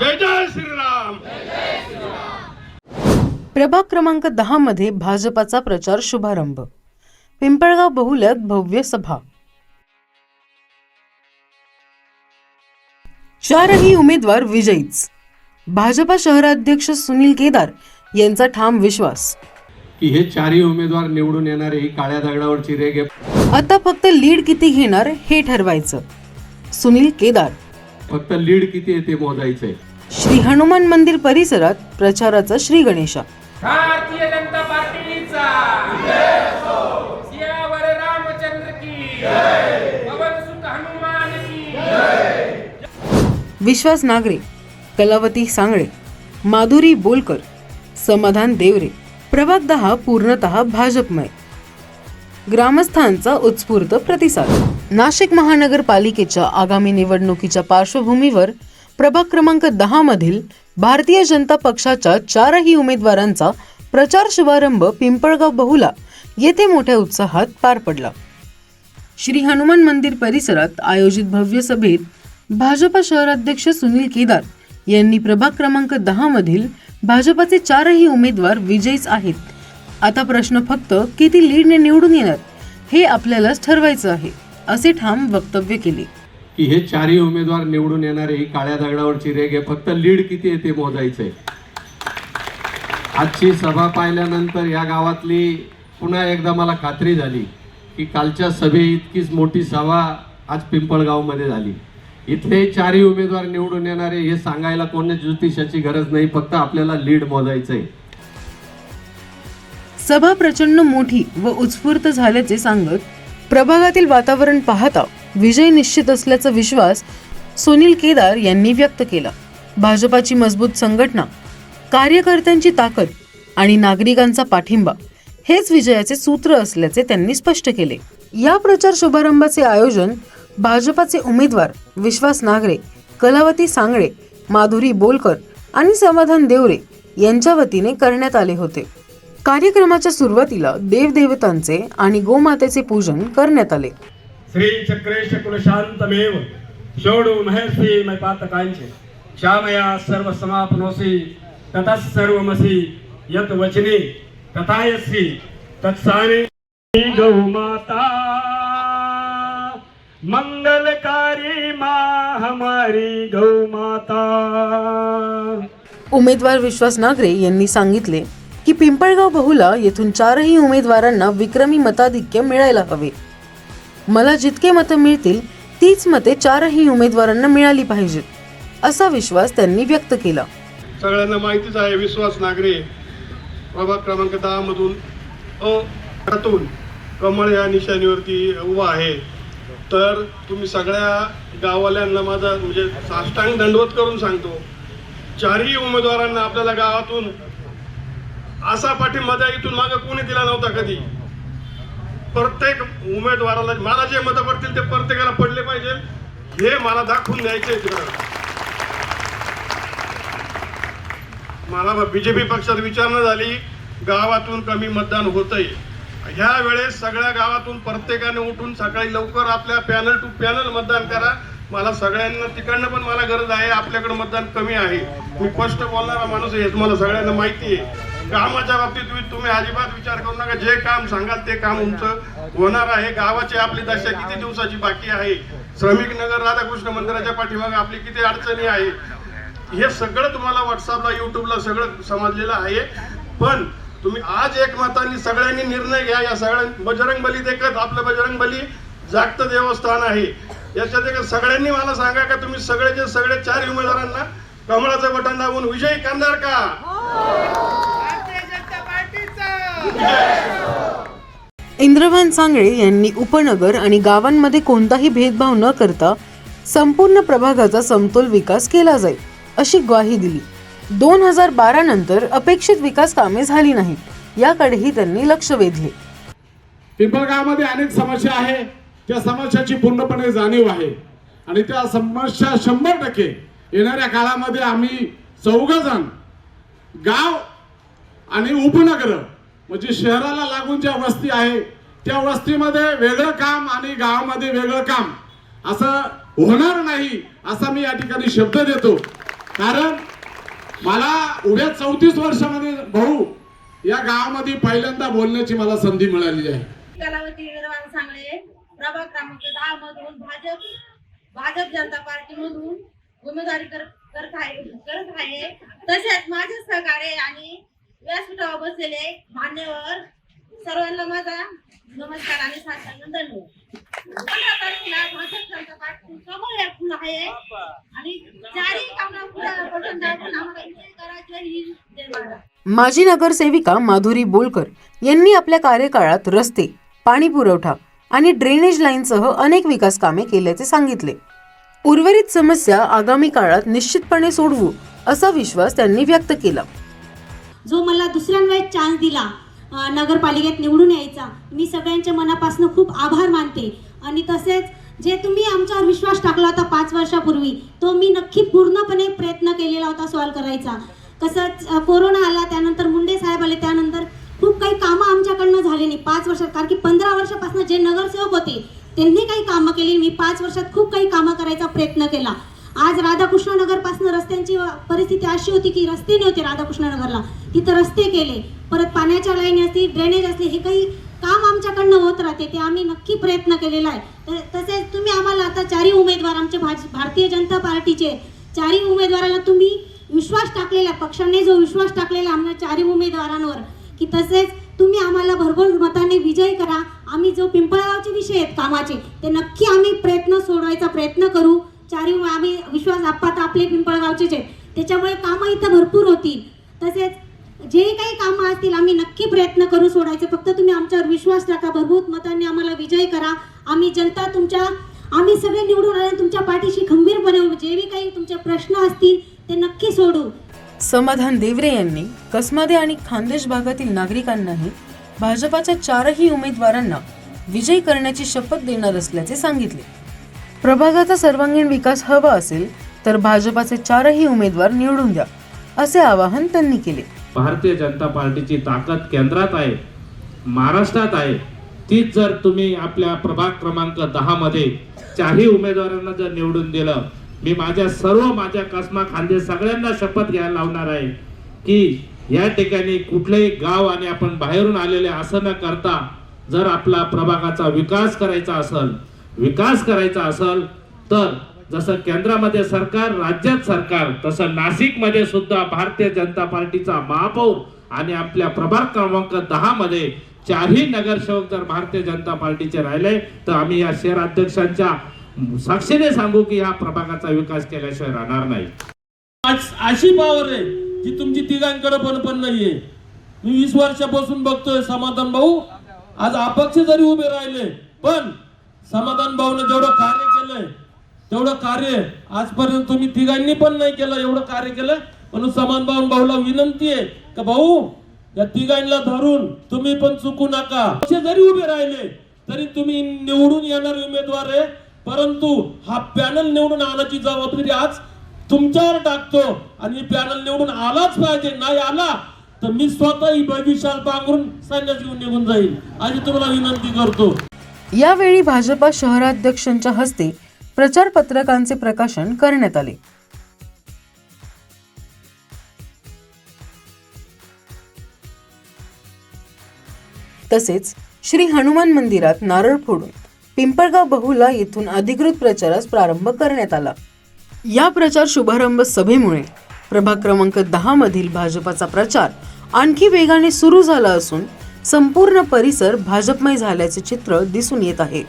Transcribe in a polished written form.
जय जय श्रीराम। प्रभाग क्रमांक 10 मध्ये भाजपाचा प्रचार शुभारंभ। पिंपळगाव बहुल्यात भव्य सभा। चारही उमेदवार विजयीच। भाजपा शहराध्यक्ष सुनील केदार यांचा ठाम विश्वास की हे चारही उमेदवार निवडून येणारे ही काळ्या दगडावरची रेघ आहे। आता फक्त लीड किती घेणार हे ठरवायचं। सुनील केदार फक्त लीड किती आहे ते मोजायचंय। श्री हनुमान मंदिर परिसरात प्रचाराचा श्री गणेशा। भारतीय जनता पार्टीचा जय हो। सियावर रामचंद्र की जय। पवन सुत हनुमान की जय। विश्वास नागरे, कलावती सांगळे, माधुरी बोलकर, समाधान देवरे। प्रभाग 10 पूर्णतः भाजपमय। ग्रामस्थांचा उत्स्फूर्त प्रतिसाद। नाशिक महानगरपालिकेच्या आगामी निवडणुकीच्या पार्श्वभूमीवर प्रभाग क्रमांक 10 मधील भारतीय जनता पक्षाच्या चारही उमेदवारांचा प्रचार शुभारंभ पिंपळगाव बहुला येथे मोठ्या उत्साहात पार पडला। श्री हनुमान मंदिर परिसरात आयोजित भव्य सभेत भाजपा शहराध्यक्ष सुनील केदार यांनी प्रभाग क्रमांक 10 मधील भाजपाचे चारही उमेदवार विजयीच आहेत। आता प्रश्न फक्त किती लीडने निवडून येणार हे आपल्यालाच ठरवायचं आहे, असे ठाम वक्तव्य केले। की हे चारही उमेदवार निवडून येणारे ही काळ्या दगडावरची रेघ आहे। फक्त लीड किती आहे ते मोजायचंय। आजची सभा पाहिल्यानंतर या गावातली पुन्हा एकदा मला खात्री झाली की कालच्या सभे इतकीच मोठी सभा आज पिंपळगाव मध्ये झाली। इथले चारही उमेदवार निवडून येणारे हे सांगायला कोणी ज्योतिषाची गरज नाही, फक्त आपल्याला लीड मोजायचंय। सभा प्रचंड मोठी व उत्स्फूर्त झाल्याचे सांगत प्रभागातील वातावरण पाहता विजय निश्चित असल्याचा विश्वास सुनील केदार यांनी व्यक्त केला। भाजपाची मजबूत संघटना, कार्यकर्त्यांची ताकद आणि नागरिकांचा पाठिंबा हेच विजयाचे सूत्र असल्याचे त्यांनी स्पष्ट केले। या प्रचार शुभारंभाचे आयोजन भाजपाचे उमेदवार विश्वास नागरे, कलावती सांगळे, माधुरी बोलकर आणि समाधान देवरे यांच्या वतीने करण्यात आले होते। कार्यक्रमाच्या सुरुवातीला देवदेवतांचे आणि गोमातेचे पूजन करण्यात आले। श्री चक्रेश कुलशांतमेव षोडो महर्षी मैपातकांचे श्यामया सर्व समापनोसी ततः सर्वमसी यत वचने तथायसी तत्साने। गौमाता मंगलकारी माँ हमारी गौमाता। उमेदवार विश्वास नागरे यांनी सांगितले की पिंपळगाव बहुला येथून चारही उमेदवारांना विक्रमी मताधिक्य मिळायला हवे। मला जितके मतं मिळतील तीच मते चारही उमेदवारांना मिळाली पाहिजेत, असा विश्वास त्यांनी व्यक्त केला। सगळ्यांना माहितीच आहे विश्वास नागरे प्रभाग क्रमांक 10 मधून अतून कमळ या निशाणीवरती उभा आहे। तर तुम्ही सगळ्या गाववाल्यांना माझा म्हणजे साष्टांग दंडवत करून सांगतो, चारही उमेदवारांना आपल्याला गावातून असा पाठिंबा इथून मागे कोणी दिला नव्हता कधी। प्रत्येक उमेदवाराला मला जे मतं पडतील ते प्रत्येकाला पडले पाहिजे हे मला दाखवून द्यायचे। मला बीजेपी पक्षात विचारणा झाली, गावातून कमी मतदान होतंय, ह्या वेळेस सगळ्या गावातून प्रत्येकाने उठून सकाळी लवकर आपल्या पॅनल टू पॅनल मतदान करा। मला सगळ्यांना तिकडनं पण मला गरज आहे, आपल्याकडे मतदान कमी आहे। मी स्पष्ट बोलणारा माणूस आहे, मला सगळ्यांना माहिती आहे। कामाच्या बाबतीत तुम्ही अजिबात विचार करू नका, जे काम सांगाल ते काम तुमचं होणार आहे। गावाची आपली दशा किती दिवसाची बाकी आहे, श्रमिक नगर राधाकृष्ण मंदिराच्या पाठीमागे आपली किती अडचणी आहे, हे सगळं तुम्हाला व्हॉट्सअपला युट्यूबला सगळं समजलेलं आहे। पण तुम्ही आज एकमताने सगळ्यांनी निर्णय घ्या। या सगळ्या बजरंग बली देखत आपलं बजरंग बली जागतं देवस्थान आहे, याच्यात एक सगळ्यांनी मला सांगा का तुम्ही सगळेचे सगळे चार उमेदवारांना कमळाचं बटन दाबून विजयी करणार का? इंद्रभान सांगळे यांनी उपनगर आणि गावांमध्ये कोणताही भेदभाव न करता संपूर्ण प्रभागाचा समतोल विकास केला जाईल अशी ग्वाही दिली। 2012 नंतर अपेक्षित विकास कामे झाली नाही, याकडेही त्यांनी लक्ष वेधले। पिंपळगावमध्ये अनेक समस्या आहे, त्या समस्याची पूर्णपणे जाणीव आहे आणि त्या समस्या 100% येणाऱ्या काळामध्ये आम्ही चौघजण गाव आणि उपनगर म्हणजे शहराला लागून ज्या वस्ती आहे त्या वस्तीमध्ये वेगळं काम आणि गावामध्ये वेगळं काम असं होणार नाही, असा मी या ठिकाणी शब्द देतो। कारण मला उभ्या 34 वर्षामध्ये भाऊ या गावामध्ये पहिल्यांदा बोलण्याची मला संधी मिळालेली आहे. कलावती विरवान सांगळे प्रभाग क्रमांक 10 मधून भाजप जनता पार्टी मधून उमेदवारी करत आहे. तसेच माझे सहकार्य आणि व्यासपीठावर बसलेले मान्यवर सर्वांना माझा नमस्कार आणि साष्टांग दंडवत. 15 तारखेला भाजप जनता पार्टी समोर फुल आहे आणि चारही कामना पुढे दाखवून आम्हाला विजय करायचे ही जय. माजी नगरसेविका माधुरी बोलकर यांनी आपल्या कार्यकाळात रस्ते, पाणी पुरवठा आणि ड्रेनेज लाईनसह अनेक विकास कामे केल्याचे सांगितले. उर्वरित समस्या आगामी काळात निश्चितपणे सोडवू असा विश्वास त्यांनी व्यक्त केला. जो मला दुसऱ्यांवेळेस चान्स दिला नगरपालिकेत निवडून यायचा, मी सगळ्यांच्या मनापासून खूप आभार मानते. आणि तसेच जे तुम्ही आमच्यावर विश्वास टाकला होता 5 वर्षापूर्वी, तो मी नक्की पूर्णपणे प्रयत्न केलेला होता सॉल्व्ह करायचा. कसं कोरोना आला, त्यानंतर मुंडे साहेब आले, त्यानंतर खूप काही कामं आमच्याकडनं झाले नाही 5 वर्षात. कारण की 15 वर्षापासून जे नगरसेवक होते त्यांनी काही कामं केली, मी 5 वर्षात खूप काही कामं करायचा प्रयत्न केला. आज राधाकृष्ण नगरपासून रस्त्यांची परिस्थिती अशी होती की रस्ते नव्हते राधाकृष्ण नगरला, तिथं रस्ते केले. परत पाण्याच्या लाईन असतील, ड्रेनेज असले, हे काही काम आमच्याकडनं होत राहते, ते आम्ही नक्की प्रयत्न केलेला आहे. तसेच तुम्ही आम्हाला आता 4 उमेदवार, आमचे भारतीय जनता पार्टीचे 4 उमेदवाराला तुम्ही विश्वास टाकलेला, पक्षाने जो विश्वास टाकलेला आमच्या 4 उमेदवारांवर, की तसेच तुम्ही आम्हाला भरघोस मताने विजय करा. आम्ही जो पिंपळगावचे विषय आहेत कामाचे, ते नक्की आम्ही सोडवायचा प्रयत्न करू. 4 आम्ही विश्वास आप्पात आपले पिंपळगावचेच आहेत, त्याच्यामुळे कामं इथं भरपूर होतील. तसेच जे काही कामं असतील आम्ही नक्की प्रयत्न करू सोडायचे. फक्त तुम्ही आमच्यावर विश्वास टाका, भरघोस मतांनी आम्हाला विजय करा. आम्ही जनता आम्ही सगळे निवडून आले तुमच्या पाठीशी खंबीरपणे उभे. जे काही तुमचे प्रश्न असतील ते नक्की सोडू. समाधान देवरे यांनी कसमादे आणि खान्देश भागातील नागरिकांनाही भाजपाच्या 4ही उमेदवारांना विजयी करण्याची शपथ देणार असल्याचे सांगितले. प्रभागाचा सर्वांगीण विकास हवा असेल तर भाजपाचे 4ही उमेदवार निवडून द्या असे आवाहन त्यांनी केले. भारतीय जनता पार्टीची ताकद केंद्रात आहे, महाराष्ट्रात आहे. तीच जर तुम्ही आपल्या प्रभाग क्रमांक 10 मध्ये 4ही उमेदवारांना जर निवडून दिलं, मी माझ्या कसमा खांदेश सगळ्यांना शपथ घ्यायला लावणार आहे की या ठिकाणी कुठलेही गाव आणि आपण बाहेरून आलेले असं न करता, जर आपला प्रभागाचा विकास करायचा असेल तर जसं केंद्रामध्ये सरकार, राज्यात सरकार, तसं नाशिकमध्ये सुद्धा भारतीय जनता पार्टीचा महापौर आणि आपल्या प्रभाग क्रमांक 10 मध्ये 4ही नगरसेवक जर भारतीय जनता पार्टीचे राहिले तर आम्ही या शहर अध्यक्षांच्या साक्षीने सांगू की या प्रभागाचा विकास केल्याशिवाय राहणार नाही. अशी पावर आहे जी तुमची तिघांकडे पण नाहीये. मी 20 वर्षापासून बघतोय समाधान भाऊ आज अपक्ष जरी उभे राहिले, पण समाधान भाऊने जेवढं कार्य केलंय तेवढं कार्य आजपर्यंत तुम्ही तिघांनी पण नाही केलं, एवढं कार्य केलं. म्हणून समाधान भाऊला विनंती आहे का भाऊ या तिघांना धरून तुम्ही पण चुकू नका. जरी उभे राहिले तरी तुम्ही निवडून येणारे उमेदवार आहे, परंतु हा पॅनल निवडून आणायची जबाबदारी आज तुमच्यावर टाकतो. आणि पॅनल निवडून आलाच पाहिजे, नाही आला तर मी स्वतः भविष्यात पांघरून संन्यास घेऊन निघून जाईल अशी तुम्हाला विनंती करतो. यावेळी भाजपा शहराध्यक्षांच्या हस्ते प्रचार पत्रकांचे प्रकाशन करण्यात आले. तसेच श्री हनुमान मंदिरात नारळ फोडून पिंपळगाव बहुला येथून अधिकृत प्रचारास प्रारंभ करण्यात आला. या प्रचार शुभारंभ सभेमुळे प्रभाग क्रमांक 10 मधील भाजपाचा प्रचार आणखी वेगाने सुरू झाला असून संपूर्ण परिसर भाजपमय झाल्याचे चित्र दिसून येत आहे.